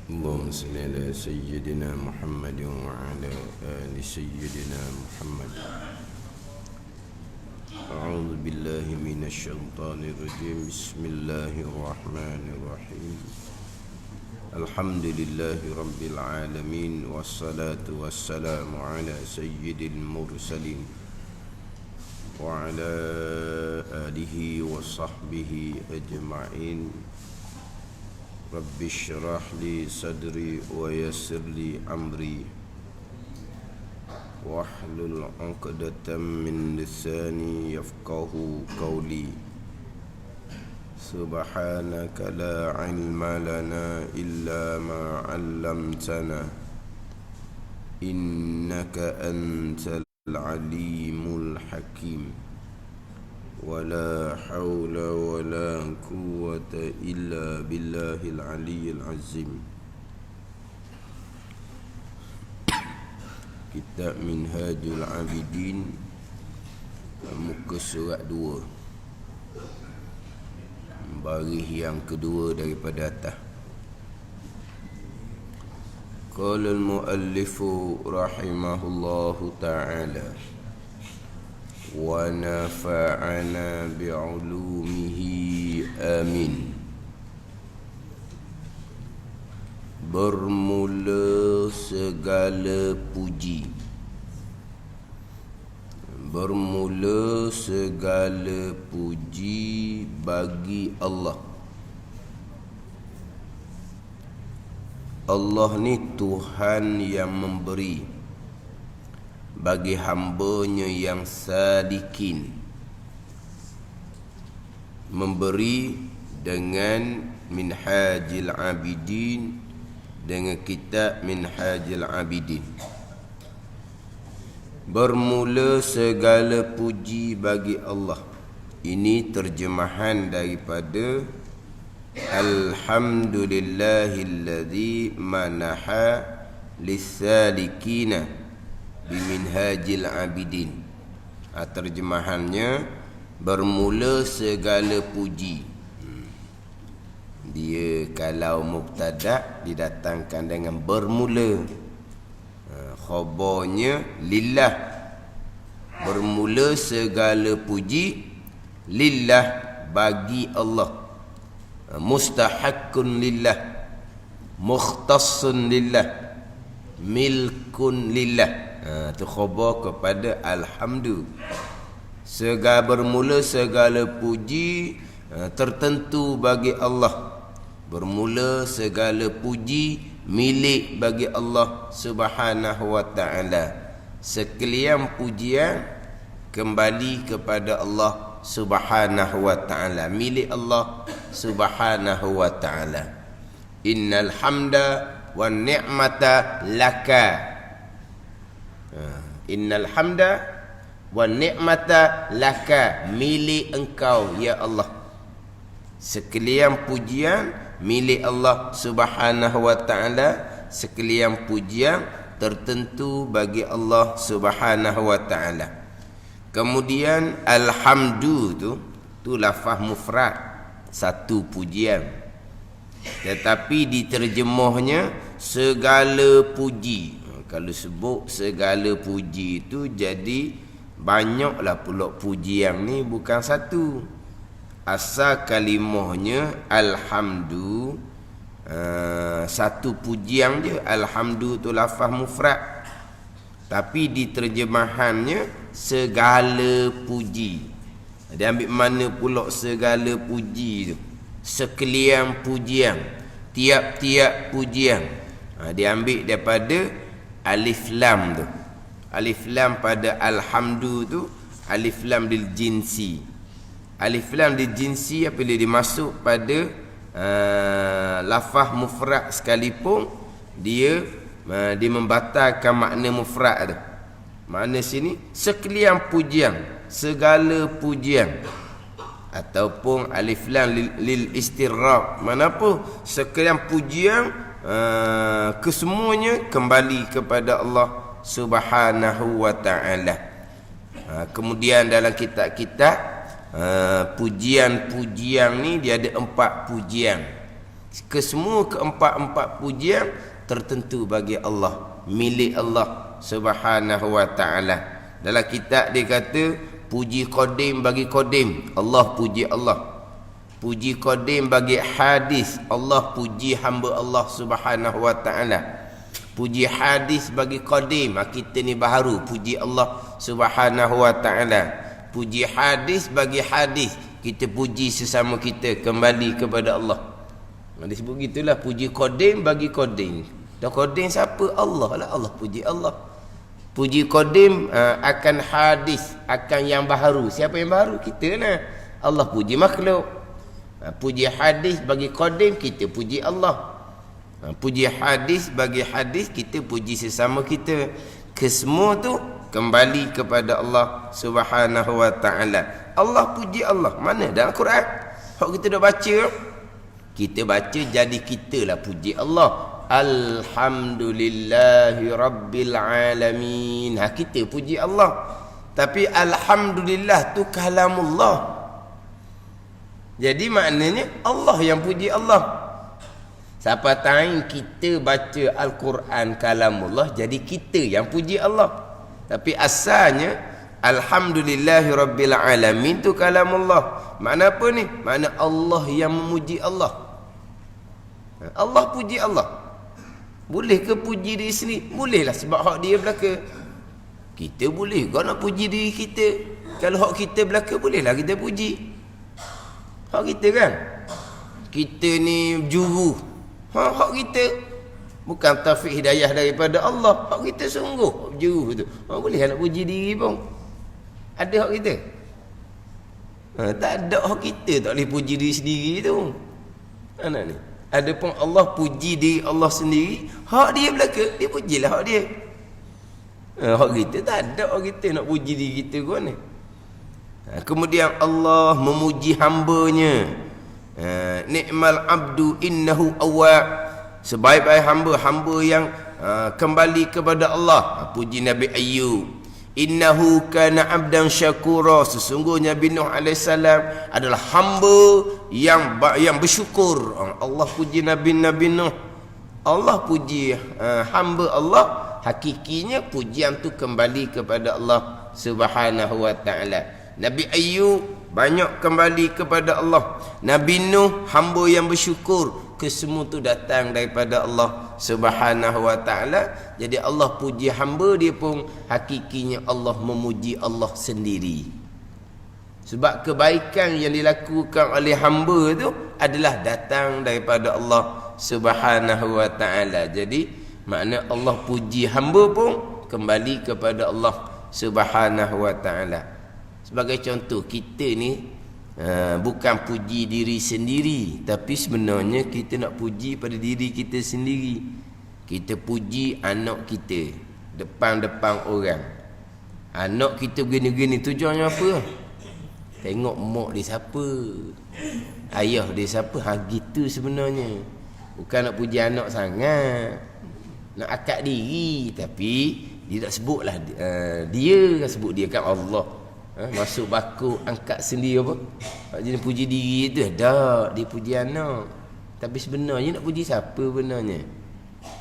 اللهم صل على سيدنا محمد وعلى آل سيدنا محمد. أعوذ بالله من الشيطان الرجيم. بسم الله الرحمن الرحيم. الحمد لله رب العالمين، والصلاة والسلام على سيد المرسلين وعلى آله وصحبه أجمعين. رب اشرح لي صدري ويسر لي أمري واحلل عقدة من لساني يفقه قولي. سبحانك لا علم لنا إلا ما علمتنا إنك أنت العليم الحكيم. ولا حول ولا قوة إلا بالله العلي العظيم. Kitab Minhajul Abidin, muka surat 2, baris yang kedua daripada atas. Qala al-muallifu rahimahullahu ta'ala wa nafa'ana bi'ulumihi amin. Bermula segala puji, bermula segala puji bagi Allah. Allah ni Tuhan yang memberi bagi hambanya yang sadikin. Memberi dengan Minhajul Abidin, dengan kitab Minhajul Abidin. Bermula segala puji bagi Allah. Ini terjemahan daripada Alhamdulillahilladzi manaha lissalikina biminhajil abidin. Terjemahannya, bermula segala puji. Dia kalau mubtada' didatangkan dengan bermula, khabarnya lillah. Bermula segala puji lillah, bagi Allah. Mustahaqqun lillah, mukhtassun lillah, milkun lillah. Itu khabar kepada alhamdu. Bermula segala puji tertentu bagi Allah. Bermula segala puji milik bagi Allah Subhanahu wa ta'ala. Sekalian pujian kembali kepada Allah Subhanahu wa ta'ala, milik Allah Subhanahu wa ta'ala. Innal hamda wan ni'mata laka. Innal hamda wan ni'mata laka, milik engkau ya Allah. Sekalian pujian milik Allah Subhanahu wa ta'ala, sekalian pujian tertentu bagi Allah Subhanahu wa ta'ala. Kemudian alhamdu tu lafaz mufrad, satu pujian. Tetapi diterjemahnya segala puji. Kalau sebut segala puji itu jadi banyaklah pula pujian ni, bukan satu. Asal kalimahnya alhamdu, satu pujian je. Alhamdu tu lafaz mufrad, tapi diterjemahannya segala puji. Dia ambil mana pula segala puji tu? Sekalian pujian, tiap-tiap pujian. Dia ambil daripada alif lam tu. Alif lam pada alhamdu tu, alif lam lil jinsi. Alif lam lil jinsi apabila dimasuk pada lafaz mufrad sekalipun, dia membatalkan makna mufrad tu. Makna sini sekalian pujian, segala pujian. Ataupun alif lam lil istiraq, mana pun sekalian pujian kesemuanya kembali kepada Allah Subhanahu wa ta'ala. Kemudian dalam kitab-kitab pujian-pujian ni dia ada 4 pujian. Kesemua keempat-empat pujian tertentu bagi Allah, milik Allah Subhanahu wa ta'ala. Dalam kitab dia kata, puji qadim bagi qadim, Allah puji Allah. Puji qadim bagi hadis, Allah puji hamba Allah Subhanahu wa ta'ala. Puji hadis bagi qadim, kita ni baharu, puji Allah Subhanahu wa ta'ala. Puji hadis bagi hadis, kita puji sesama kita, kembali kepada Allah. Dia sebut gitulah, puji qadim bagi qadim. Dan qadim siapa? Allah lah, Allah puji Allah. Puji qadim akan hadis, akan yang baharu. Siapa yang baharu? Kita lah. Allah puji makhluk. Puji hadis bagi qadim, kita puji Allah. Puji hadis bagi hadis, kita puji sesama kita. Kesemua tu kembali kepada Allah Subhanahu wa ta'ala. Allah puji Allah. Mana dalam Quran? Hak kita dah baca, kita baca jadi kita lah puji Allah. Alhamdulillahi Rabbil Alamin. Kita puji Allah. Tapi Alhamdulillah tu kalamullah. Jadi maknanya Allah yang puji Allah. Siapa tahu kita baca Al-Quran kalamullah, jadi kita yang puji Allah. Tapi asalnya Alhamdulillahi Rabbil Alamin tu kalamullah. Makna apa ni? Makna Allah yang memuji Allah. Allah puji Allah. Boleh ke puji diri sendiri? Bolehlah, sebab hak dia belaka. Kita boleh kau nak puji diri kita. Kalau hak kita belaka, bolehlah kita puji. Hak kita kan, kita ni juru. Hak kita bukan taufik hidayah daripada Allah. Hak kita sungguh juru tu. Boleh nak puji diri pun. Ada hak kita? Tak ada hak kita, tak boleh puji diri sendiri tu. Anak ni. Adapun Allah puji diri Allah sendiri, hak dia belaka, dia pujilah hak dia. Hak kita tak ada hak kita nak puji diri kita kau ni. Kemudian Allah memuji hambanya. Ni'mal abdu innahu awwab. Sebaik-baik hamba, hamba yang kembali kepada Allah. Puji Nabi Ayyub. Innahu kana abdan syakura. Sesungguhnya Nabi Nuh alaihissalam adalah hamba yang bersyukur. Allah puji Nabi Nuh. Allah puji hamba Allah. Hakikinya pujian tu kembali kepada Allah Subhanahu wa ta'ala. Nabi Ayyub banyak kembali kepada Allah. Nabi Nuh hamba yang bersyukur. Kesemua tu datang daripada Allah Subhanahu wa ta'ala. Jadi Allah puji hamba dia pun hakikinya Allah memuji Allah sendiri. Sebab kebaikan yang dilakukan oleh hamba tu adalah datang daripada Allah Subhanahu wa ta'ala. Jadi makna Allah puji hamba pun kembali kepada Allah Subhanahu wa ta'ala. Sebagai contoh, kita ni bukan puji diri sendiri, tapi sebenarnya kita nak puji pada diri kita sendiri. Kita puji anak kita depan-depan orang. Anak kita begini-begini, tujuannya apa? Tengok mak dia siapa, ayah dia siapa. Gitu sebenarnya. Bukan nak puji anak sangat, nak akad diri. Tapi dia tak sebutlah dia kan, sebut dia kan Allah. Masuk baku angkat sendiri apa? Jadi puji diri tu dah, dia puji anak. Tapi sebenarnya nak puji siapa sebenarnya?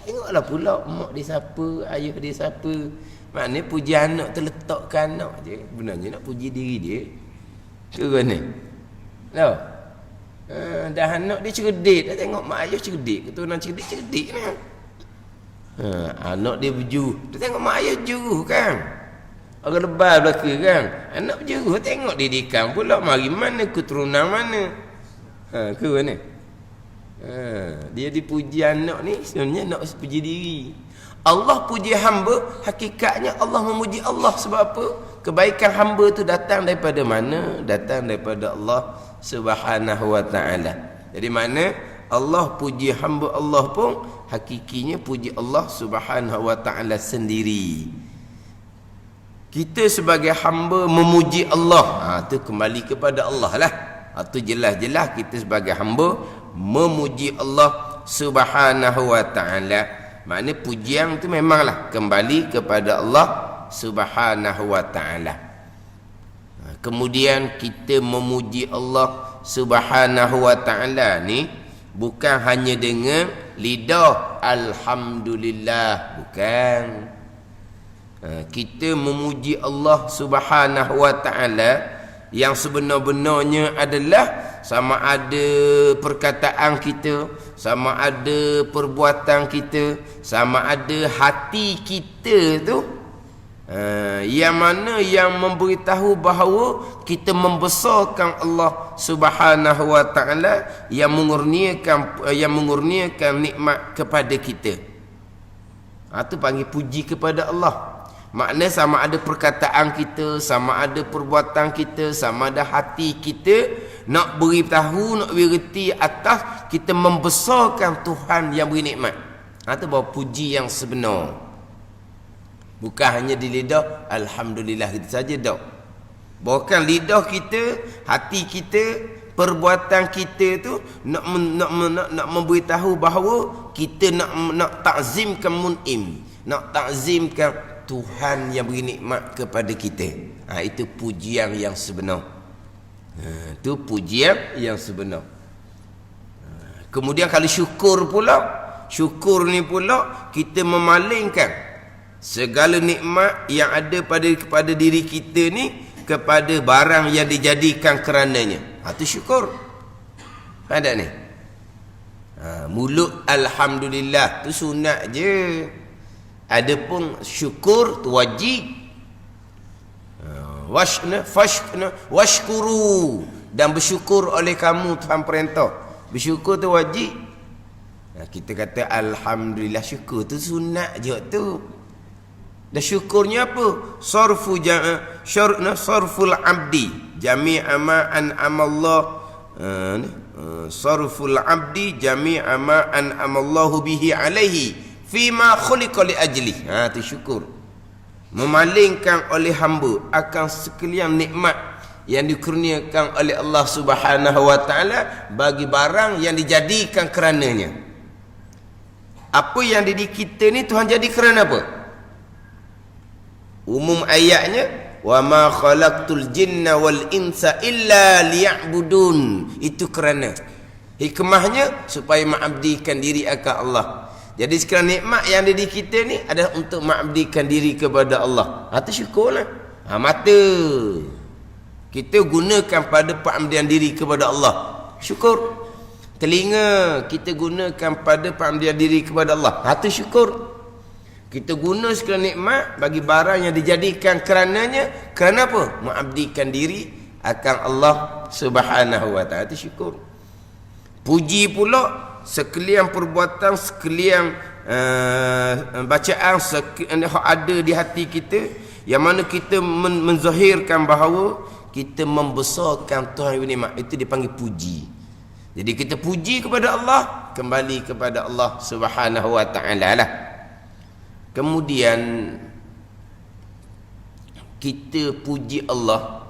Tengoklah pula mak dia siapa, ayah dia siapa. Maknanya puji anak terletak ke anak je. Sebenarnya nak puji diri dia. Ke mana? Tahu? Dah anak dia cerdik, dah tengok mak ayah cerdik, keturunan cerdik ni. Anak dia berjuru, dah tengok mak ayah juru kan. Orang lebah belaka kan. Anak berjuru, tengok didikan pula. Mari mana, keturunan mana. Ke mana? Dia dipuji anak ni, sebenarnya nak puji diri. Allah puji hamba, hakikatnya Allah memuji Allah. Sebab apa? Kebaikan hamba tu datang daripada mana? Datang daripada Allah Subhanahu wa ta'ala. Jadi mana Allah puji hamba Allah pun hakikinya puji Allah Subhanahu wa ta'ala sendiri. Kita sebagai hamba memuji Allah, tu kembali kepada Allah lah. Tu jelas-jelas kita sebagai hamba memuji Allah Subhanahu wa ta'ala. Maknanya pujian tu memanglah kembali kepada Allah Subhanahu wa ta'ala. Kemudian kita memuji Allah Subhanahu wa ta'ala ni Bukan hanya dengan lidah alhamdulillah, bukan. Kita memuji Allah Subhanahu wa taala yang sebenar-benarnya adalah sama ada perkataan kita, sama ada perbuatan kita, sama ada hati kita tu, yang mana yang memberitahu bahawa kita membesarkan Allah Subhanahu wa taala yang mengurniakan nikmat kepada kita. Itu panggil puji kepada Allah. Makna sama ada perkataan kita, sama ada perbuatan kita, sama ada hati kita nak beritahu, nak bererti atas kita membesarkan Tuhan yang beri nikmat. Itu bahawa puji yang sebenar. Bukan hanya di lidah alhamdulillah kita saja dak. Bukan lidah kita, hati kita, perbuatan kita tu nak memberitahu bahawa kita nak takzimkan mun'im, nak takzimkan Tuhan yang beri nikmat kepada kita. Itu pujian yang sebenar. Itu pujian yang sebenar. Kemudian kalau syukur pula, syukur ni pula kita memalingkan segala nikmat yang ada kepada diri kita ni kepada barang yang dijadikan kerananya. Itu syukur. Ada ni. Mulut alhamdulillah tu sunat je. Adapun syukur tu wajib. Washkuru, dan bersyukur oleh kamu Tuhan perintah. Bersyukur tu wajib. Kita kata alhamdulillah, syukur tu sunat je tu. Dan syukurnya apa? Sarful abdi jami'a ma an'amallah. Sarful abdi jami'a ma an'amallahu bihi alaihi fima khuliqa li ajli. Itu syukur. Memalingkan oleh hamba akan sekalian nikmat yang dikurniakan oleh Allah Subhanahu wa taala bagi barang yang dijadikan kerananya. Apa yang diri kita ni Tuhan jadi kerana apa? Umum ayatnya, wa ma khalaqtul jinna wal insa illa liya'budun. Itu kerana hikmahnya supaya mengabdikan diri akan Allah. Jadi sekarang nikmat yang ada di kita ni adalah untuk mengabdikan diri kepada Allah. Itu syukurlah. Mata kita gunakan pada pengabdian diri kepada Allah, syukur. Telinga kita gunakan pada pengabdian diri kepada Allah, itu syukur. Kita guna segala nikmat bagi barang yang dijadikan kerananya. Kerana apa? Mengabdikan diri akan Allah Subhanahu wa taala. Itu syukur. Puji pula sekalian perbuatan, sekalian bacaan yang ada di hati kita, yang mana kita menzahirkan bahawa kita membesarkan Tuhan yang nikmat. Itu dipanggil puji. Jadi kita puji kepada Allah, kembali kepada Allah Subhanahu wa taala lah. Kemudian kita puji Allah,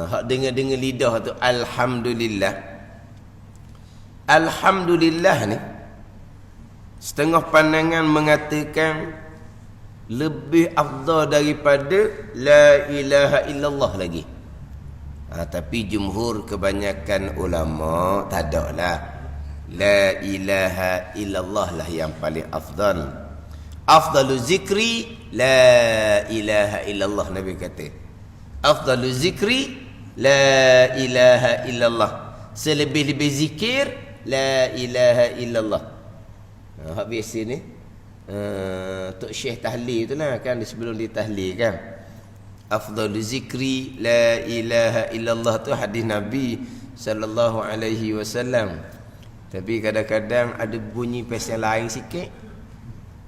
hak dengar-dengar lidah tu alhamdulillah. Alhamdulillah ni setengah pandangan mengatakan lebih afdal daripada la ilaha illallah lagi. Tapi jumhur kebanyakan ulama tak ada lah. La ilaha illallah lah yang paling afdal. Afdalu zikri la ilaha illallah, Nabi kata. Afdalu zikri la ilaha illallah. Selebih-lebih zikir la ilaha illallah. Hak biasa ni Tok Syekh tahlil tu lah kan, sebelum dia tahlil kan, afdalu zikri la ilaha illallah tu hadis Nabi sallallahu alaihi wasallam. Tapi kadang-kadang ada bunyi pasal lain sikit.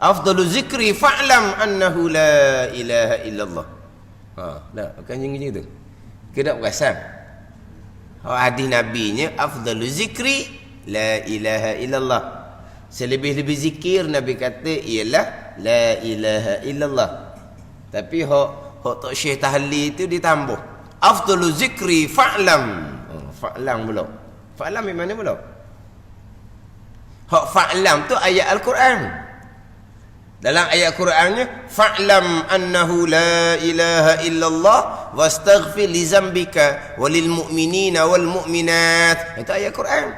Afdalu zikri fa'lam annahu la ilaha illallah. Dah bukan macam tu. Kedak perasan. Hadis Nabi-nya afdalu zikri la ilaha illallah. Selebih-lebih zikir Nabi kata ialah la ilaha illallah. Tapi hak Tok Syekh tahlil tu ditambah afdalu zikri fa'lam. Fa'lam pula. Fa'lam di mana pula? Hak fa'lam tu ayat Al-Quran. Dalam ayat Qurannya fa'lam annahu la ilaha illallah wastaghfir li zambika walil mu'minina wal mu'minat. Itu ayat Quran.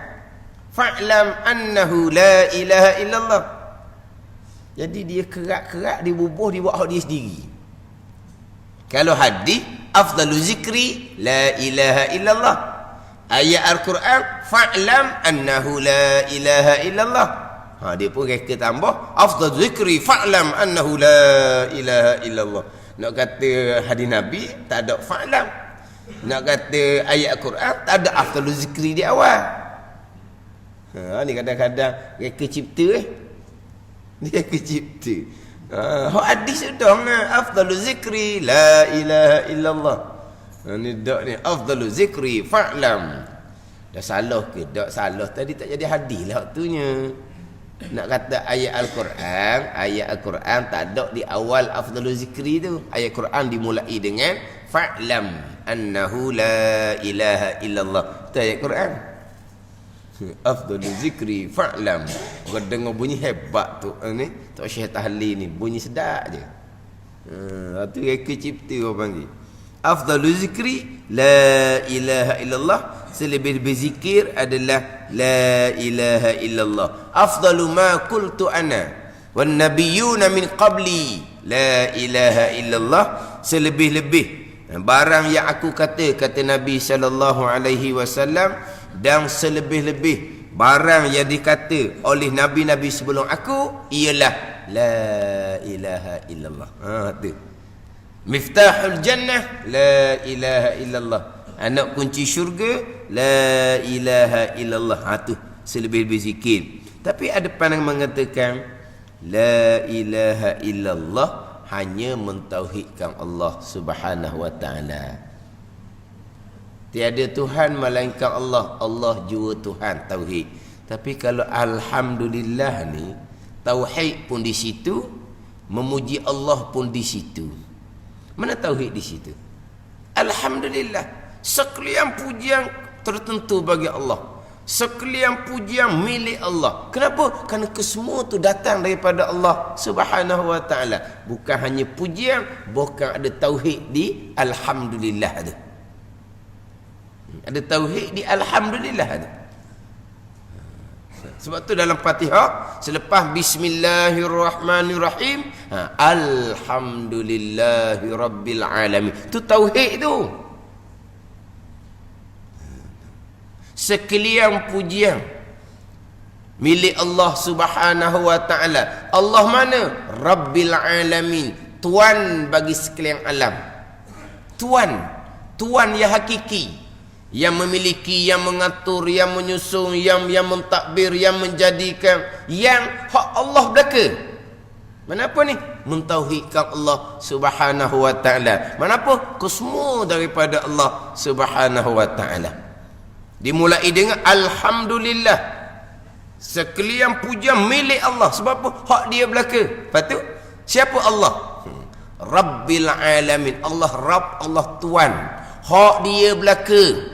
fa'lam annahu la ilaha illallah. Jadi dia kerak-kerak, dia bubuh, dia buat hak dia sendiri. Kalau hadis, afdalu zikri la ilaha illallah. Ayat Al-Quran, fa'lam annahu la ilaha illallah. Dia pun reka tambah, afdalu zikri fa'lam annahu la ilaha illallah. Nak kata hadis Nabi, tak ada fa'lam. Nak kata ayat Al-Quran, tak ada afdalu zikri di awal. Ni kadang-kadang reka cipta dia reka cipta. Hadis sudah afdalu zikri la ilaha illallah. Ni dak ni afdalu zikri fa'lam. Dah salah ke? Tak salah tadi, tak jadi hadis lah waktunya. Nak kata ayat Al-Quran tak ada di awal afdalu zikri tu. Ayat Quran dimulai dengan fa'lam annahu la ilaha illallah. Itu ayat Quran. Afdalu zikri fa'lam. Orang dengar bunyi hebat tu ni, Tok Syekh Tahlil ni bunyi sedap je. Tu reka cipta orang panggil. Afdalu zikri la ilaha illallah. Selebih-lebih zikir adalah la ilaha illallah. Afdalu ma qultu ana wan nabiyyuna min qabli la ilaha illallah. Selebih-lebih barang yang aku kata Nabi sallallahu alaihi wasallam, dan selebih-lebih barang yang dikata oleh nabi-nabi sebelum aku ialah la ilaha illallah. Tu miftahul jannah la ilaha illallah. Anak kunci syurga la ilaha illallah. Tu selebih-lebih zikir. Tapi ada pandangan mengatakan la ilaha illallah hanya mentauhidkan Allah Subhanahu wa taala. Tiada Tuhan melainkan Allah. Allah jua Tuhan, tauhid. Tapi kalau alhamdulillah ni, tauhid pun di situ, memuji Allah pun di situ. Mana tauhid di situ? Alhamdulillah. Sekalian pujian tertentu bagi Allah. Sekalian pujian milik Allah. Kenapa? Kerana kesemua tu datang daripada Allah Subhanahu wa taala. Bukan hanya pujian, bukan ada tauhid di alhamdulillah tu. Ada tauhid di alhamdulillah tu. Sebab tu dalam Fatihah selepas bismillahirrahmanirrahim, alhamdulillahirabbil alamin. Tu tauhid tu. Sekalian pujian milik Allah Subhanahu wa taala. Allah mana? Rabbil alamin, Tuan bagi sekalian alam. Tuan yang hakiki, yang memiliki, yang mengatur, yang menyusun, yang mentadbir, yang menjadikan, yang hak Allah belaka. Kenapa ni? Mentauhidkan Allah Subhanahu wa taala. Kenapa? Kesemua daripada Allah Subhanahu wa taala. Dimulai dengan alhamdulillah. Sekalian pujian milik Allah. Sebab apa? Hak dia belaka. Lepas tu, siapa Allah? Rabbil alamin. Allah Rabb, Allah Tuan. Hak dia belaka.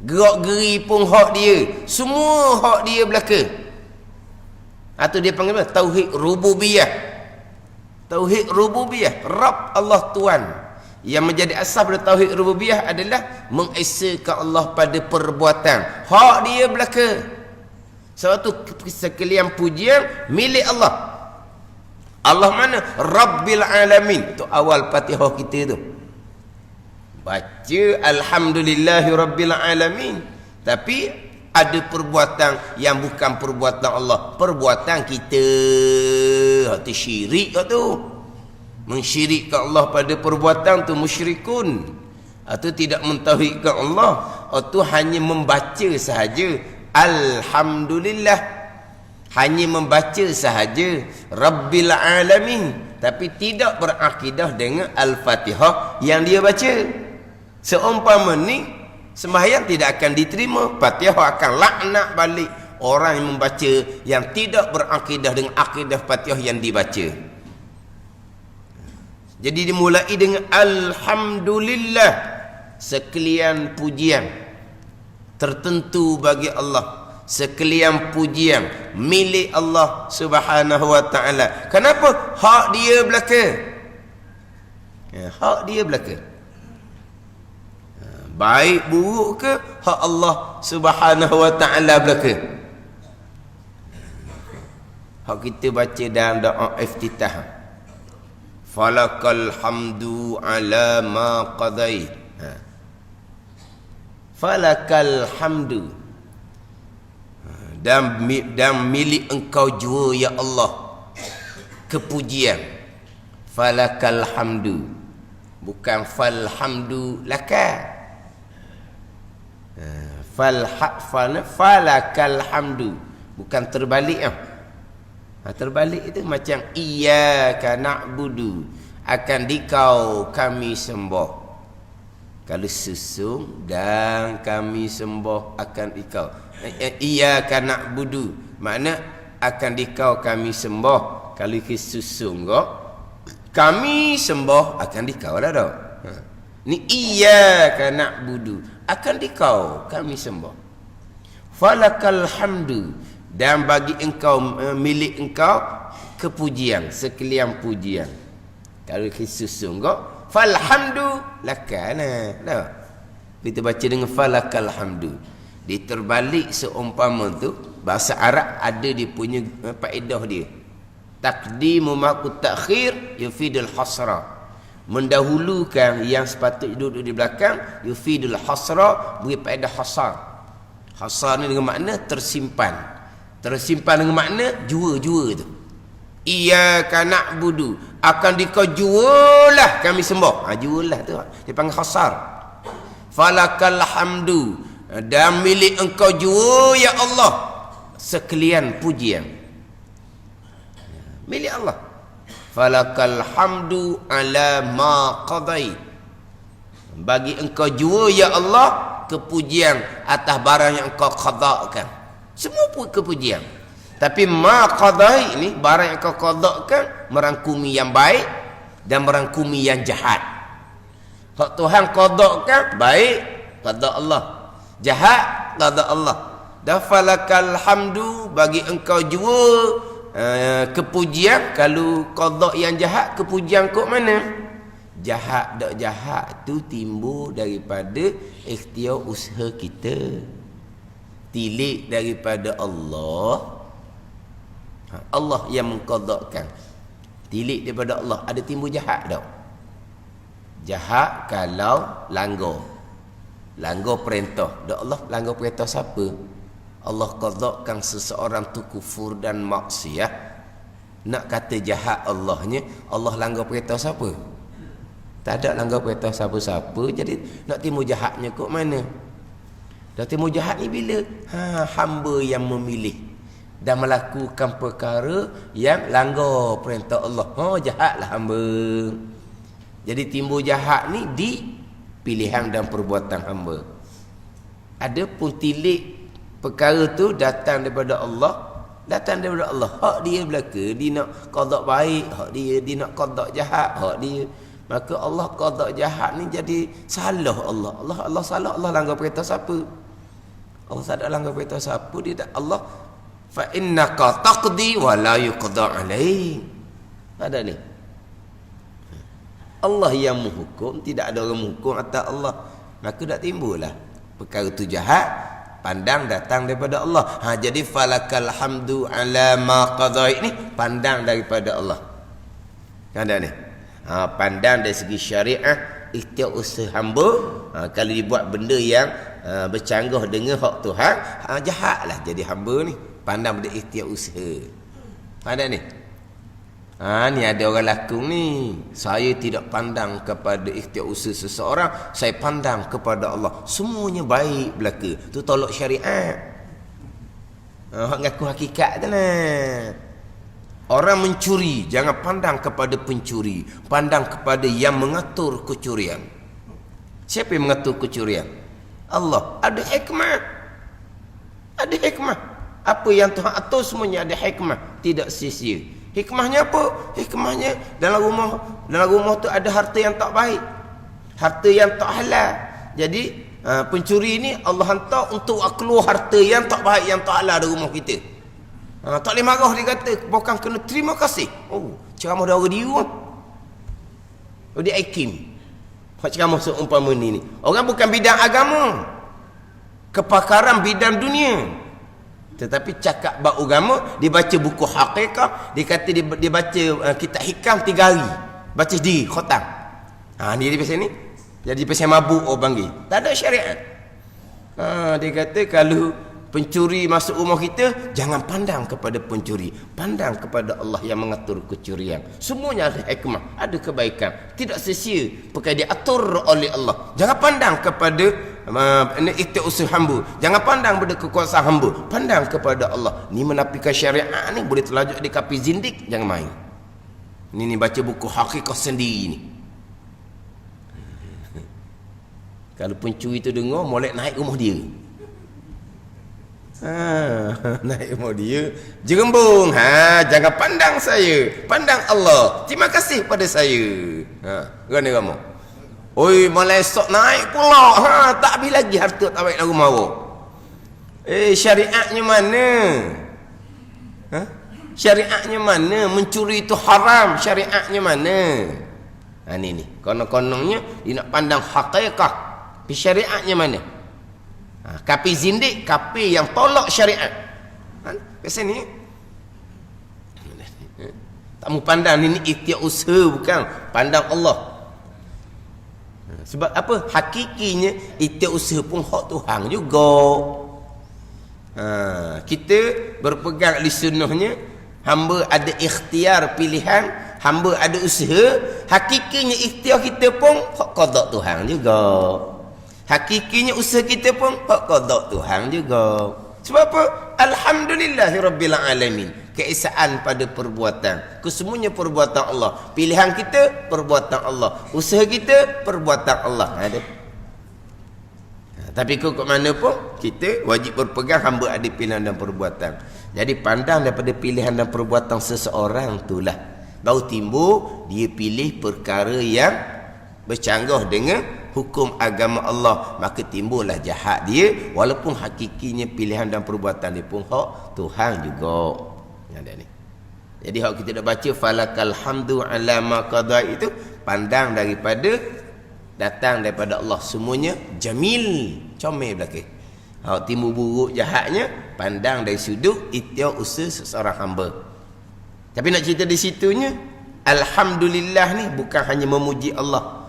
Gerak-geri pun hak dia. Semua hak dia belaka. Atau dia panggil apa? Tauhid rububiyah. Tauhid rububiyah. Rabb, Allah Tuan. Yang menjadi asas pada tauhid rububiyah adalah mengesakan Allah pada perbuatan. Hak dia belaka. Sebab tu sekalian pujian milik Allah. Allah mana? Rabbil alamin. Itu awal Fatihah kita tu. Baca alhamdulillahi rabbil alamin. Tapi ada perbuatan yang bukan perbuatan Allah. Perbuatan kita. Itu syirik tu. Mensyirikkan Allah pada perbuatan tu musyrikun. Atau tidak mentauhidkan Allah. Atau hanya membaca sahaja alhamdulillah. Hanya membaca sahaja Rabbil alamin. Tapi tidak berakidah dengan Al-Fatihah yang dia baca. Seumpama ni sembahyang tidak akan diterima, Fatihah akan laknat balik orang yang membaca yang tidak berakidah dengan akidah Fatihah yang dibaca. Jadi dimulai dengan alhamdulillah. Sekalian pujian tertentu bagi Allah. Sekalian pujian milik Allah Subhanahu wa taala. Kenapa? Hak dia belaka. Hak dia belaka. Baik buruk ke, hak Allah Subhanahu wa taala belaka. hak kita baca dalam doa iftitah. Falakal hamdu ala ma qadait. Falakal hamdu. Dan milik engkau jua ya Allah kepujian. Falakal hamdu, bukan falhamdu laka. Falakal hamdu, bukan terbalik. Terbalik itu macam iyyaka na'budu, akan dikau kami sembah. Kalau susung dan kami sembah akan dikau. Iyyaka na'budu makna akan dikau kami sembah. Kalau susung kami sembah akan dikau lah dah. Ni iyyaka na'budu, akan dikau kami sembah. Falakal hamdu, dan bagi engkau, milik engkau kepujian, sekalian pujian. Kalau susung falhamdu lakana. Dah. Kita baca dengan falakal hamdu. Diterbalik seumpama tu, bahasa Arab ada dia punya faedah dia. Taqdimu ma'ku ta'khir yufidul hasra. Mendahulukan yang sepatutnya duduk di belakang, yufidul hasra, beri faedah hasar. Hasar ni dengan makna tersimpan. Tersimpan dengan makna jua-jua tu. Iyyaka na'budu, akan dikau jualah kami sembah. Jualah tu dia panggil hasar. Falakal hamdu, dan milik engkau jua ya Allah sekalian pujian. Milik Allah. Falakal hamdu ala ma qadait, bagi engkau jua ya Allah kepujian atas barang yang engkau qadakan. Semua pun kepujian. Tapi ma qadai ini, barang yang kau qadakan, merangkumi yang baik dan merangkumi yang jahat. Hak Tuhan qadakan baik, qada Allah. Jahat, qada Allah. Dafalakal hamdu, bagi engkau jua kepujian. Kalau qada yang jahat, kepujian kau mana? Jahat dak jahat tu timbul daripada ikhtiar usaha kita. Tilik daripada Allah. Allah yang mengqadakan. Tilik daripada Allah. Ada timbul jahat tak? Jahat kalau langgar. Langgar perintah. Dak Allah langgar perintah siapa? Allah qadakan seseorang tu kufur dan maksiat. Nak kata jahat Allahnya, Allah langgar perintah siapa? Tak ada langgar perintah siapa-siapa. Jadi nak timbul jahatnya kok mana? Dah timbul jahat ni bila? Hamba yang memilih dan melakukan perkara yang langgar perintah Allah. Jahatlah hamba. Jadi timbul jahat ni di pilihan dan perbuatan hamba. Ada pun tilik perkara tu datang daripada Allah. Datang daripada Allah. Hak dia belaka, dia nak qada baik, hak dia nak qada jahat, hak dia. Maka Allah qada jahat ni jadi salah Allah. Allah salah, Allah langgar perintah siapa? Allah tak ada langgar perintah siapa, dia tak Allah. Fa innaka taqdi wa la yuqda alaik. Ada ni. Allah yang menghukum, tidak ada orang menghukum atas Allah. Maka tak timbullah perkara tu jahat, pandang datang daripada Allah. Jadi falakal hamdu ala ma qadait ni pandang daripada Allah. Ada ni. Pandang dari segi syariah, ikhtiar usaha hamba. Kalau dibuat benda yang bercanggah dengan hak Tuhan, jahatlah jadi hamba ni. Pandang pada ikhtiar usaha. Ada ni. Ni ada orang lakung ni. Saya tidak pandang kepada ikhtiar usaha seseorang, saya pandang kepada Allah. Semuanya baik belaka. Tu tolak syariat. Hak ngaku hakikat tu lah. Orang mencuri, jangan pandang kepada pencuri, pandang kepada yang mengatur kecurian. Siapa yang mengatur kecurian? Allah. Ada hikmah. Ada hikmah. Apa yang Tuhan atur semuanya ada hikmah, tidak sia-sia. Hikmahnya apa? Hikmahnya dalam rumah tu ada harta yang tak baik, harta yang tak halal. Jadi pencuri ni Allah hantar untuk keluar harta yang tak baik, yang tak halal dari rumah kita. Tak boleh marah, dia kata bukan kena terima kasih. Ceramah dari orang dia. Dia hakim. Ceramah seumpama ni. Orang bukan bidang agama, kepakaran bidang dunia. Tetapi cakap bab agama, dia baca buku haqiqah, dia kata dia baca kitab hikam 3 hari. Baca sendiri, khatam. Ni dia pasal ni. Jadi pasal mabuk orang panggil. Tak ada syariat. Dia kata kalau pencuri masuk rumah kita, jangan pandang kepada pencuri. Pandang kepada Allah yang mengatur kecurian. Semuanya ada hikmah, ada kebaikan. Tidak sia-sia perkara diatur oleh Allah. Jangan pandang kepada ikhtiar usaha hamba. Jangan pandang pada kekuasaan hamba. Pandang kepada Allah. Ni menafikan syariat ni boleh terlajuk di kapi zindik. Jangan main. Ni baca buku haqiqah sendiri ni. Kalau pencuri tu dengar, molek naik rumah dia. Naik rumah dia, jerembung. Jangan pandang saya, pandang Allah. Terima kasih pada saya. Gana kamu. Oi, malah esok naik pula. Tak habis lagi harta tak baik dalam rumah awak. Syariatnya mana? Syariatnya mana? Mencuri itu haram. Syariatnya mana? Ni. Konon-kononnya dia nak pandang haqiqah. Tapi syariatnya mana? Kapi zindik, kapi yang tolak syariat. Biasa ni tak mau pandang ni ikhtiar usaha, bukan pandang Allah. Sebab apa? Hakikinya ikhtiar usaha pun hak Tuhan juga. Kita berpegang di sunnahnya, hamba ada ikhtiar pilihan, hamba ada usaha. Hakikinya ikhtiar kita pun hak qada Tuhan juga. Hakikinya usaha kita pun hak qada Tuhan juga. Sebab apa? Alhamdulillahirabbil alamin. Keesaan pada perbuatan. Kesemuanya perbuatan Allah. Pilihan kita perbuatan Allah. Usaha kita perbuatan Allah. Ada. Tapi kok mana pun kita wajib berpegang hamba ada pilihan dan perbuatan. Jadi pandang daripada pilihan dan perbuatan seseorang itulah baru timbul dia pilih perkara yang bercanggah dengan hukum agama Allah, maka timbullah jahat dia, walaupun hakikinya pilihan dan perbuatan dia pun hak Tuhan juga. Ada ni. Jadi hak kita dah baca falakal hamdu ala ma qada itu pandang daripada datang daripada Allah, semuanya jamil, comel belakang. Hak timbul buruk jahatnya pandang dari sudut ikhtiar usaha seseorang hamba. Tapi nak cerita di situnya, alhamdulillah ni bukan hanya memuji Allah,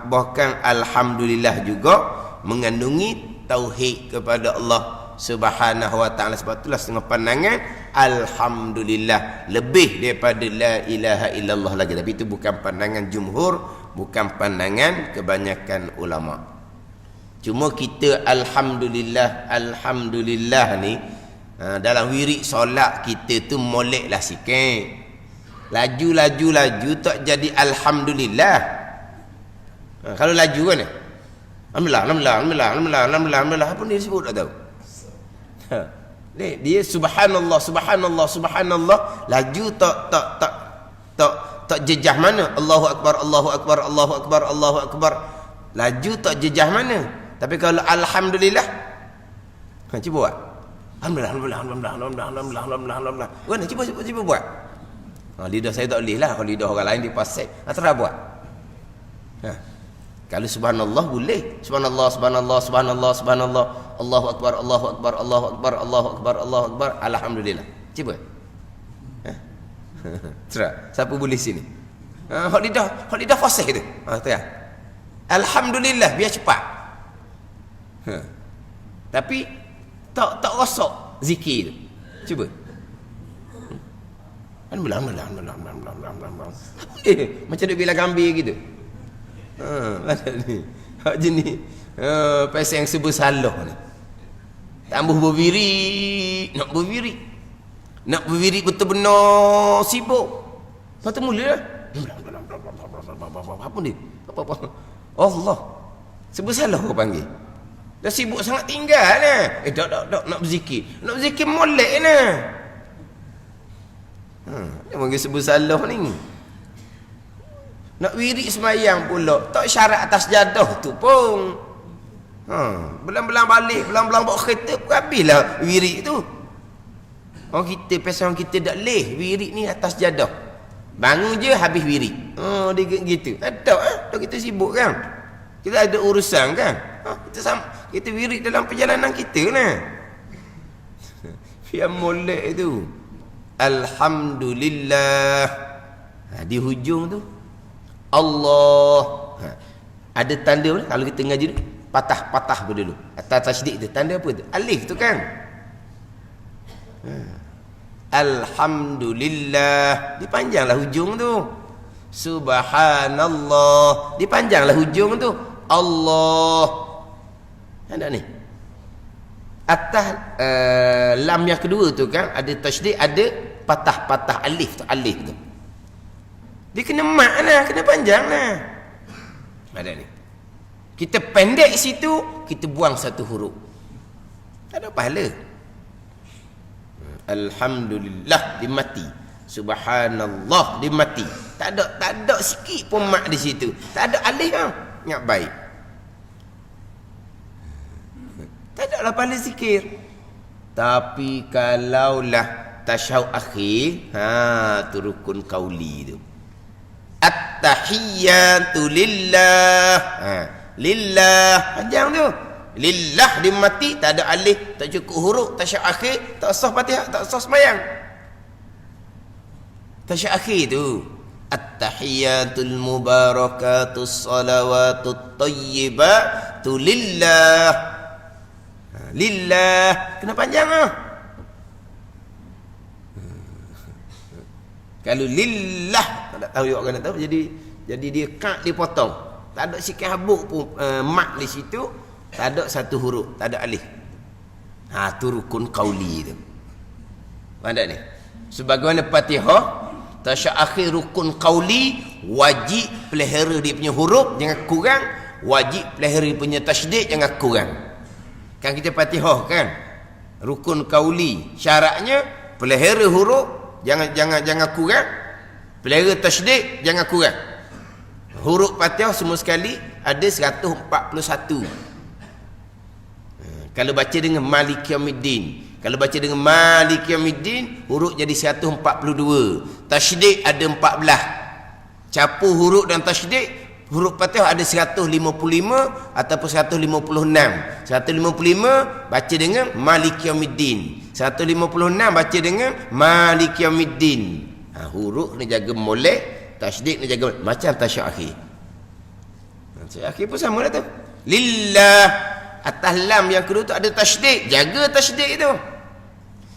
bahkan alhamdulillah juga mengandungi tauhid kepada Allah Subhanahu wa taala. Sebab itulah setengah pandangan alhamdulillah lebih daripada la ilaha illallah lagi. Tapi itu bukan pandangan jumhur, bukan pandangan kebanyakan ulama. Cuma kita alhamdulillah ni dalam wirid solat kita tu moleklah sikit. Laju tak jadi alhamdulillah. Kalau laju kan, alhamdulillah, apa dia sebut tak tahu. Dia subhanallah, laju tak jejah mana. Allahu akbar. Laju tak jejah mana. Tapi kalau alhamdulillah, cuba buat. Alhamdulillah. Mana cuba buat. Lidah saya tak boleh lah. Kalau lidah orang lain dipasai, terus buat. Kalau subhanallah boleh. Subhanallah. Allahu akbar. Alhamdulillah. Cuba. Terus. Siapa boleh sini? Hak lidah fasih tu. Tengah. Alhamdulillah biar cepat. Tapi tak rosak zikir tu. Cuba. Alhamdulillah. Macam dia bila gambir gitu. Macam ni. Hak jenis pasal yang sebut salah ni. Tambah berwirid, nak berwirid betul-betul sibuk. Lepas tu mula apa ni? Apa? Allah. Sebut salah kau panggil. Dah sibuk sangat tinggal ni. Tak nak berzikir. Nak berzikir molek ni. Dia panggil sebut salah ni. Nak wirid semayang pula tak syarat atas jadah tu pun. Belang-belang balik, belang-belang bawa kereta pun habislah wirid tu. Orang kita, pasal orang kita tak leh wirid ni atas jadah. Bangun je habis wirid. Dia gitu. Tak kita sibuk kan. Kita ada urusan kan. Kita wirid dalam perjalanan kita lah. Yang molek itu alhamdulillah. Di hujung tu Allah. Ada tanda apa? Kalau kita ngaji tu patah-patah dulu. Atas tasydid tu tanda apa tu? Alif tu kan. Alhamdulillah. Dipanjanglah hujung tu. Subhanallah. Dipanjanglah hujung tu. Allah. Ada ni. Atas lam yang kedua tu kan ada tasydid, ada patah-patah alif tu, alif tu. Dia kena mat lah, kena panjang lah. Ada ni. Kita pendek situ, kita buang satu huruf. Tak ada pahala. Alhamdulillah dia mati. Subhanallah dia mati. Tak ada sikit pun mat di situ. Tak ada alif lah. Ingat baik. Tak ada lah pahala zikir. Tapi kalaulah tasyahud akhir, tu rukun qauli tu. At-tahiyyatu lillah. Lillah panjang tu. Lillah dia mati, tak ada alif, tak cukup huruf, tasyahud akhir, tak sah Fatihah, tak sah sembahyang. Tasyahud akhir tu. At-tahiyyatul mubarakatus salawatut thayyibatu lillah. Lillah kena panjang ah. Kalau lillah tak tahu awak kena tahu, jadi dia kad dipotong. Tak ada sikit habuk pun mat di situ, tak ada satu huruf, tak ada alif. Tu rukun qauli tu. Ada ni. Sebagaimana Fatihah, tasyahud akhir rukun qauli, wajib pelihara dia punya huruf jangan kurang, wajib pelihara dia punya tasydid jangan kurang. Kan kita Fatihah kan, rukun qauli syaratnya pelihara huruf jangan kurang, pelihara tasydid jangan kurang. Huruf Fatihah semua sekali ada 141. Kalau baca dengan Maliki Yaumiddin, kalau baca dengan Maliki Yaumiddin, huruf jadi 142. Tasydid ada 14. Campur huruf dan tasydid, huruf Fatihah ada 155 ataupun 156. 155 baca dengan Maliki Yaumiddin. 156 baca dengan Maliki Yaumiddin. Huruf ni jaga molek, tasydid ni jaga macam tasyahud akhir. Tasyahud akhir pun sama dah tu. Lillah. Atas lam yang kedua tu ada tasydid, jaga tasydid tu.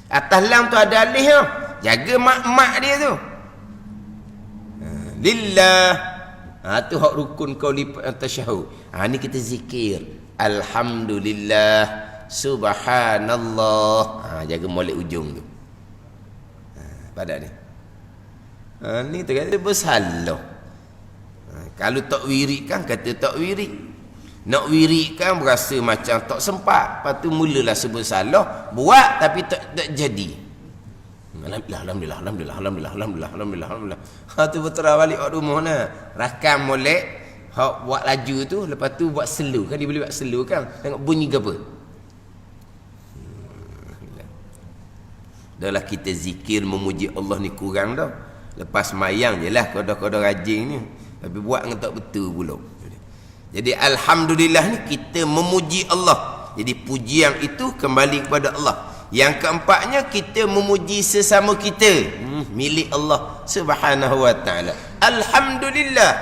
Atas lam tu ada alif tu, jaga mak-mak dia tu. Lillah. Tu hak rukun qauli tasyahud. Ni kita zikir alhamdulillah, subhanallah. Jaga molek ujung tu. Pada ni. Ni tu kata bersalah. Kalau tak wirid kan kata tak wirid. Nak wirid kan berasa macam tak sempat. Lepas tu mulalah sebut salah, buat tapi tak jadi. Alhamdulillah. Tu berterah balik kat rumah nah. Rakam molek, hak buat laju tu, lepas tu buat slow kan, dia boleh buat slow kan. Tengok bunyi ke apa. Dahlah kita zikir memuji Allah ni kurang dah. Lepas mayang je lah kodoh-kodoh rajin ni. Tapi buat dengan tak betul pula. Jadi alhamdulillah ni kita memuji Allah. Jadi pujian itu kembali kepada Allah. Yang keempatnya kita memuji sesama kita, milik Allah Subhanahu wa taala. Alhamdulillah.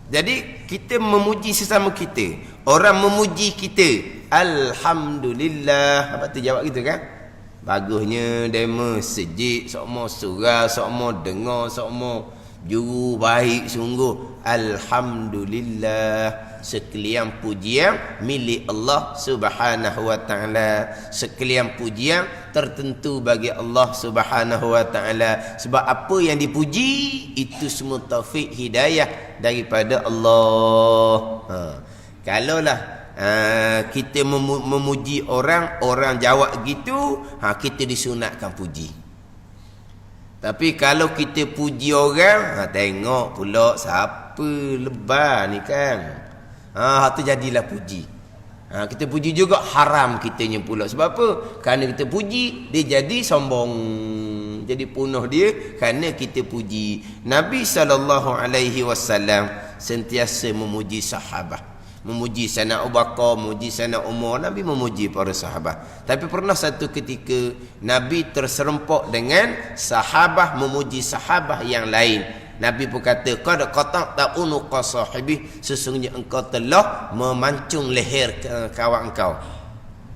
Jadi kita memuji sesama kita. Orang memuji kita, alhamdulillah. Apa tu jawab gitu kan? Bagusnya demo sejik, sokmo surah, sokmo dengar, sokmo juru baik sungguh. Alhamdulillah. Sekalian pujian milik Allah Subhanahu wa taala. Sekalian pujian tertentu bagi Allah Subhanahu wa taala. Sebab apa yang dipuji itu semua taufik hidayah daripada Allah. Kalaulah kita memuji orang jawab gitu, kita disunatkan puji. Tapi kalau kita puji orang, tengok pula siapa lebar ni kan. Itu jadilah puji. Kita puji juga haram kitanya pula. Sebab apa? Kerana kita puji, dia jadi sombong. Jadi punah dia kerana kita puji. Nabi SAW sentiasa memuji sahabat. Memuji Sayyidina Abu Bakar, memuji Sayyidina Umar, Nabi memuji para sahabat. Tapi pernah satu ketika Nabi terserempak dengan sahabat memuji sahabat yang lain. Nabi pun kata, qad qata'ta unuqa sahibi, sesungguhnya engkau telah memancung leher kawan engkau.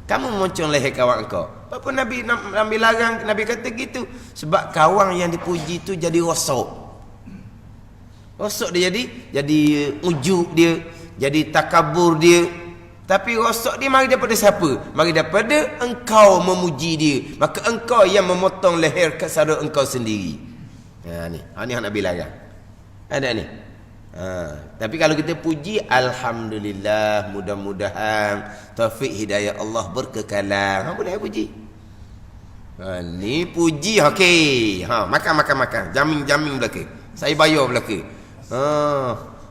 Kamu memancung leher kawan engkau. Apa Nabi larang? Nabi kata gitu sebab kawan yang dipuji tu jadi rosak. Rosak dia jadi ujuk dia, jadi takabur dia. Tapi rosak dia mari daripada siapa? Mari daripada engkau memuji dia. Maka engkau yang memotong leher kesara engkau sendiri. Ni yang Nabi larang. Ada ni. Tapi kalau kita puji, alhamdulillah, mudah-mudahan taufik hidayah Allah berkekalan. Boleh puji. Ni puji okey. Makan. Jamin belaka. Saya bayar belaka.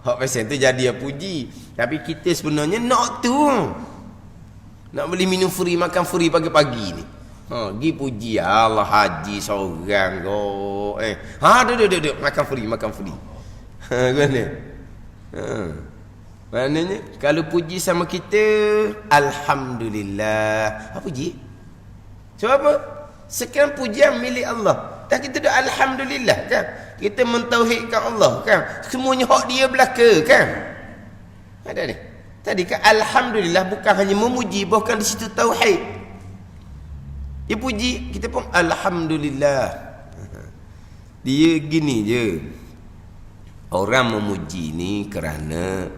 Hak pasal tu jadi puji. Tapi kita sebenarnya nak tu. Nak beli minum free, makan free pagi-pagi ni. Pergi puji Allah haji seorang go. Duduk makan free. Mana? Maknanya kalau puji sama kita, alhamdulillah. Apa puji? Sebab apa? Sekian pujian milik Allah. Dan kita dah alhamdulillah kan? Kita mentauhidkan Allah kan? Semuanya hak dia belaka kan? Ada ni. Tadi kan alhamdulillah bukan hanya memuji, bukan di situ tauhid. Dia puji, kita pun alhamdulillah. Dia gini je. Orang memuji ni kerana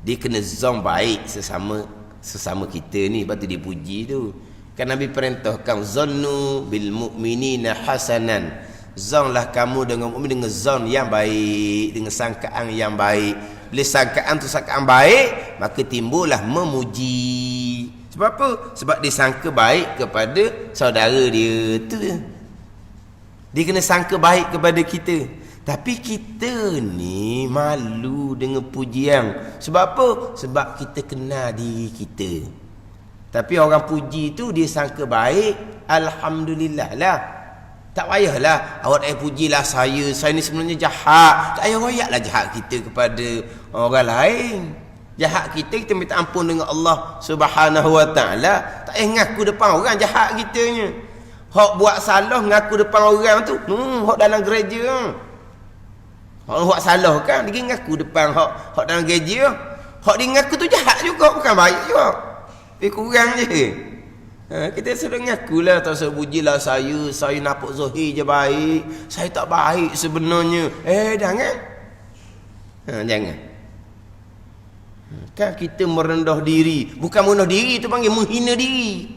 dia kena zon baik sesama kita ni, lepas tu dia puji tu. Kan Nabi perintahkan zannu bil mu'minina hasanan. Zonlah kamu dengan mukmin dengan zon yang baik, dengan sangkaan yang baik. Bila sangkaan tu sangkaan baik, maka timbullah memuji. Sebab apa? Sebab dia sangka baik kepada saudara dia tu. Dia kena sangka baik kepada kita. Tapi kita ni malu dengan pujian. Sebab apa? Sebab kita kenal diri kita. Tapi orang puji tu dia sangka baik, alhamdulillah lah. Tak payahlah awak pujilah saya ni sebenarnya jahat. Tak payah royaklah jahat kita kepada orang lain. Jahat kita minta ampun dengan Allah Subhanahu wa taala. Tak payah ngaku depan orang jahat kitanya. Hak buat salah ngaku depan orang tu, hak dalam gereja. Hak buat salah kan dia ngaku depan hak dalam gereja. Hak dia ngaku tu jahat juga, bukan baik juga. Dia kurang je. Kita sudah ngakulah, tak usah pujilah saya nampak zahir je baik. Saya tak baik sebenarnya. Jangan. Jangan. Kan kita merendah diri. Bukan merendah diri, itu panggil menghina diri.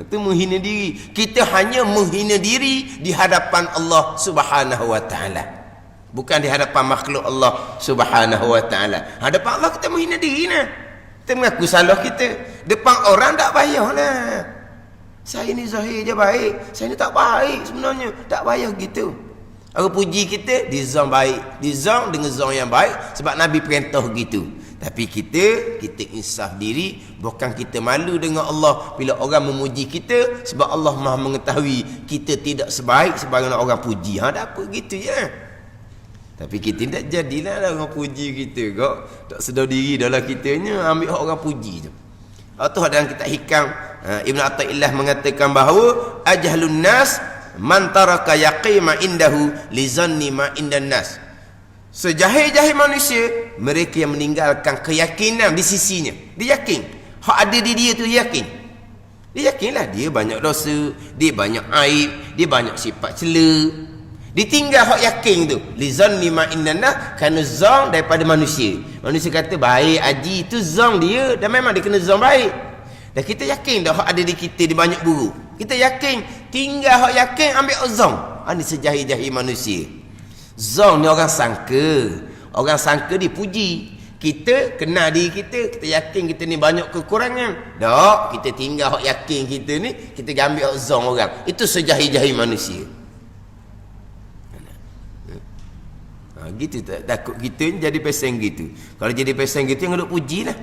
Itu menghina diri. Kita hanya menghina diri di hadapan Allah Subhanahu wa taala. Bukan di hadapan makhluk Allah Subhanahu wa taala. Hadapan Allah kita menghina diri nah. Kita mengaku salah kita. Depan orang tak payahlah. Saya ni zahir je baik. Saya ni tak baik sebenarnya. Tak payah gitu. Orang puji kita, dia zon baik. Dia zon dengan zon yang baik. Sebab Nabi perintah gitu. Tapi kita insaf diri. Bukan kita malu dengan Allah bila orang memuji kita. Sebab Allah maha mengetahui kita tidak sebaik sebagaimana orang puji. Tak apa gitu je. Tapi kita tak jadilah orang puji kita kok. Tak sedar diri dalam kitanya ambil orang puji tu. Atau dalam kitab Hikam Ibn Athaillah mengatakan bahawa ajhalun nas man taraka yaqima indahu li zanni ma indan nas. Sejahil-jahil manusia mereka yang meninggalkan keyakinan di sisinya. Dia yakin hak ada di dia tu, yakin. Dia yakinlah dia banyak dosa, dia banyak aib, dia banyak sifat cela. Ditinggal hak yakin tu. Li zanni ma indanna, kerana zon daripada manusia. Manusia kata baik haji itu zon dia, dan memang dia kena zon baik. Dan kita yakin dah hak ada di kita dia banyak buruk. Kita yakin, tinggal hak yakin ambil zon. Ini sejahil-jahil manusia. Zon ni orang sangka. Orang sangka dipuji. Kita kenal diri kita, kita yakin kita ni banyak kekurangan. Tak, kita tinggal hak yakin kita ni, kita ambil hak zon orang. Itu sejahil-jahil manusia. Gitu tak takut kita ni jadi pesan gitu. Kalau jadi pesan gitu yang duk pujilah.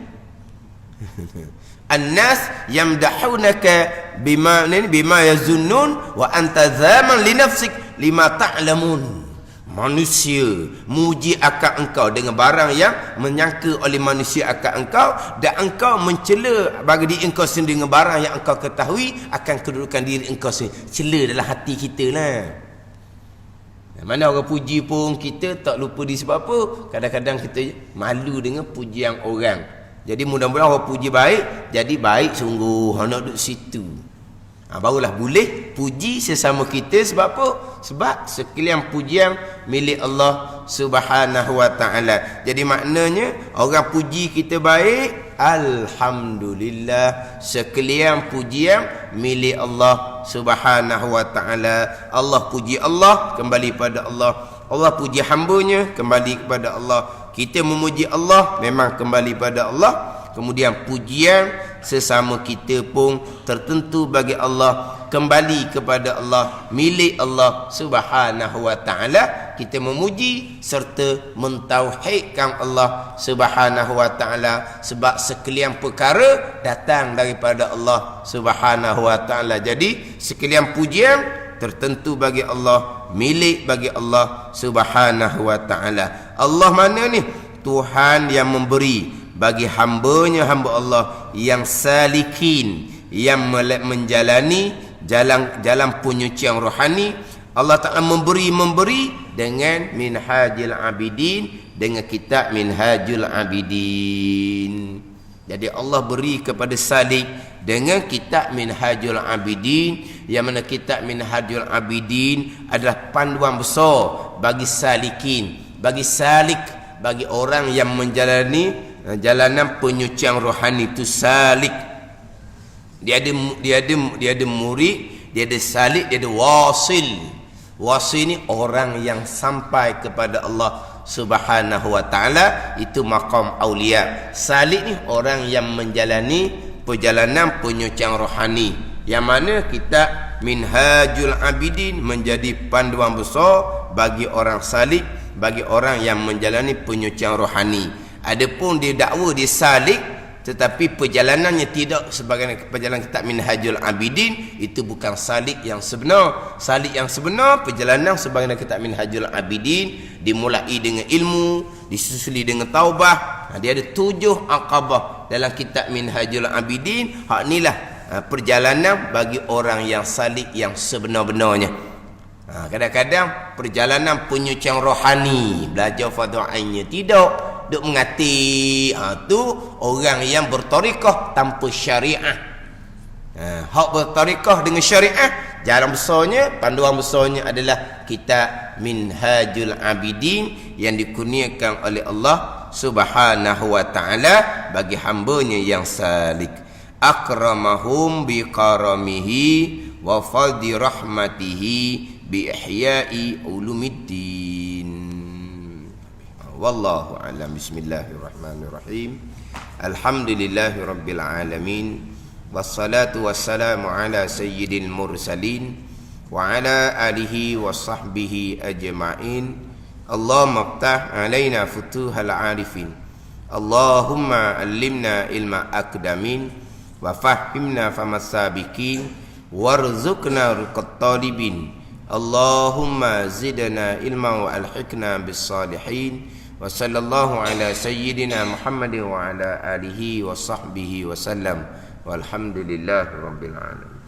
An-nas yamdahunaka bima yazunnun wa anta zaman li nafsik lima ta'lamun. manusia muji akan engkau dengan barang yang menyangka oleh manusia akan engkau, dan engkau mencela bagi diri engkau sendiri dengan barang yang engkau ketahui akan kedudukan diri engkau sendiri. Cela dalam hati kita lah. Mana orang puji pun kita tak lupa di sebab apa? Kadang-kadang kita malu dengan pujian orang. Jadi mudah-mudahan orang puji baik, jadi baik sungguh, nak duduk situ. Barulah boleh puji sesama kita. Sebab apa? Sebab sekalian pujian milik Allah Subhanahu wa ta'ala. Jadi maknanya orang puji kita baik, alhamdulillah, sekalian pujian milik Allah Subhanahu wa ta'ala. Allah puji Allah, kembali pada Allah. Allah puji hambanya, kembali kepada Allah. Kita memuji Allah, memang kembali pada Allah. Kemudian pujian sesama kita pun tertentu bagi Allah, kembali kepada Allah, milik Allah Subhanahu wa ta'ala. Kita memuji serta mentauhidkan Allah Subhanahu wa ta'ala, sebab sekalian perkara datang daripada Allah Subhanahu wa ta'ala. Jadi sekalian pujian tertentu bagi Allah, milik bagi Allah Subhanahu wa ta'ala. Allah mana ni? Tuhan yang memberi bagi hambanya, hamba Allah yang salikin, yang menjalani jalan penyucian rohani. Allah Ta'ala memberi dengan Minhajul Abidin, dengan kitab Minhajul Abidin. Jadi Allah beri kepada salik dengan kitab Minhajul Abidin, yang mana kitab Minhajul Abidin adalah panduan besar bagi salikin, bagi salik, bagi orang yang menjalani jalanan penyucian rohani itu salik. Dia ada murid, dia ada salik, dia ada wasil. Wasil ni orang yang sampai kepada Allah Subhanahu wa ta'ala, itu maqam aulia. Salik ni orang yang menjalani perjalanan penyucian rohani, yang mana kitab Minhajul Abidin menjadi panduan besar bagi orang salik, bagi orang yang menjalani penyucian rohani. Adapun dia dakwa dia salik, tetapi perjalanannya tidak sebagai perjalanan kitab Minhajul Abidin, itu bukan salik yang sebenar. Salik yang sebenar, perjalanan sebagai kitab Minhajul Abidin, dimulai dengan ilmu, disusuli dengan taubah. Dia ada 7 aqabah dalam kitab Minhajul Abidin. Hak inilah perjalanan bagi orang yang salik yang sebenar-benarnya. Kadang-kadang perjalanan penyucian rohani, belajar fardu ainnya tidak, duk mengati, tu orang yang bertariqah tanpa syariah. Hak bertariqah dengan syariah, jalan besarnya, panduan besarnya adalah kitab Minhajul Abidin yang dikurniakan oleh Allah Subhanahu wa ta'ala bagi hambanya yang salik. Akramahum biqaramihi wa fadli rahmatihi bi ihya'i ulumiddin. Wallahu a'lam. Bismillahirrahmanirrahim. Alhamdulillahi rabbil alamin, wassalatu wassalamu ala sayyidil mursalin wa ala alihi wa sahbihi ajma'in. Allahumma iftah alaina futuhal arifin, Allahumma allimna ilma akdamin, wa fahimna famas sabiqin, warzuqna riqat talibin. Allahumma zidna ilma wa alhiqna bis salihin. Wa sallallahu ala sayyidina Muhammadin wa ala alihi wa sahbihi wa sallam. Walhamdulillahi rabbil alamin.